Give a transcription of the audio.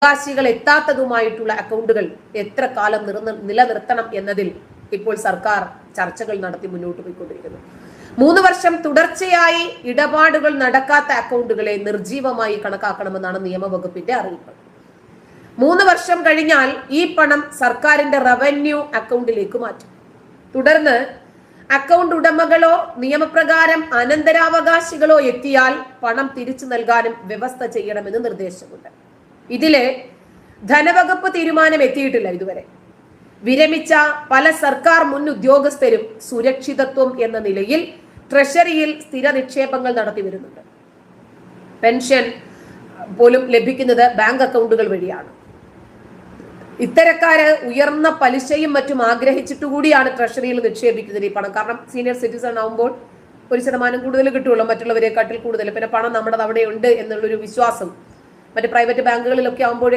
അവകാശികൾ എത്താത്തതുമായിട്ടുള്ള അക്കൗണ്ടുകൾ എത്ര കാലം നിലനിർത്തണം എന്നതിൽ ഇപ്പോൾ സർക്കാർ ചർച്ചകൾ നടത്തി മുന്നോട്ട് പോയിക്കൊണ്ടിരിക്കുന്നു. 3 വർഷം തുടർച്ചയായി ഇടപാടുകൾ നടക്കാത്ത അക്കൗണ്ടുകളെ നിർജീവമായി കണക്കാക്കണമെന്നാണ് നിയമവകുപ്പിന്റെ അറിയിപ്പ്. 3 വർഷം കഴിഞ്ഞാൽ ഈ പണം സർക്കാരിന്റെ റവന്യൂ അക്കൗണ്ടിലേക്ക് മാറ്റും. തുടർന്ന് അക്കൗണ്ട് ഉടമകളോ നിയമപ്രകാരം അനന്തരാവകാശികളോ എത്തിയാൽ പണം തിരിച്ചു നൽകാനും വ്യവസ്ഥ ചെയ്യണമെന്ന് നിർദ്ദേശമുണ്ട്. ഇതിലെ ധനവകുപ്പ് തീരുമാനം എത്തിയിട്ടില്ല ഇതുവരെ. വിരമിച്ച പല സർക്കാർ മുൻ ഉദ്യോഗസ്ഥരും സുരക്ഷിതത്വം എന്ന നിലയിൽ ട്രഷറിയിൽ സ്ഥിര നിക്ഷേപങ്ങൾ നടത്തി വരുന്നുണ്ട്. പെൻഷൻ പോലും ലഭിക്കുന്നത് ബാങ്ക് അക്കൗണ്ടുകൾ വഴിയാണ്. ഇത്തരക്കാര് ഉയർന്ന പലിശയും മറ്റും ആഗ്രഹിച്ചിട്ടുകൂടിയാണ് ട്രഷറിയിൽ നിക്ഷേപിക്കുന്നത് ഈ പണം. കാരണം സീനിയർ സിറ്റിസൺ ആവുമ്പോൾ 1% കൂടുതൽ കിട്ടുള്ളൂ, മറ്റുള്ളവരെക്കാട്ടിൽ കൂടുതൽ. പിന്നെ പണം നമ്മുടെ അവിടെ ഉണ്ട് എന്നുള്ളൊരു വിശ്വാസം മറ്റ് പ്രൈവറ്റ് ബാങ്കുകളിലൊക്കെ ആകുമ്പോൾ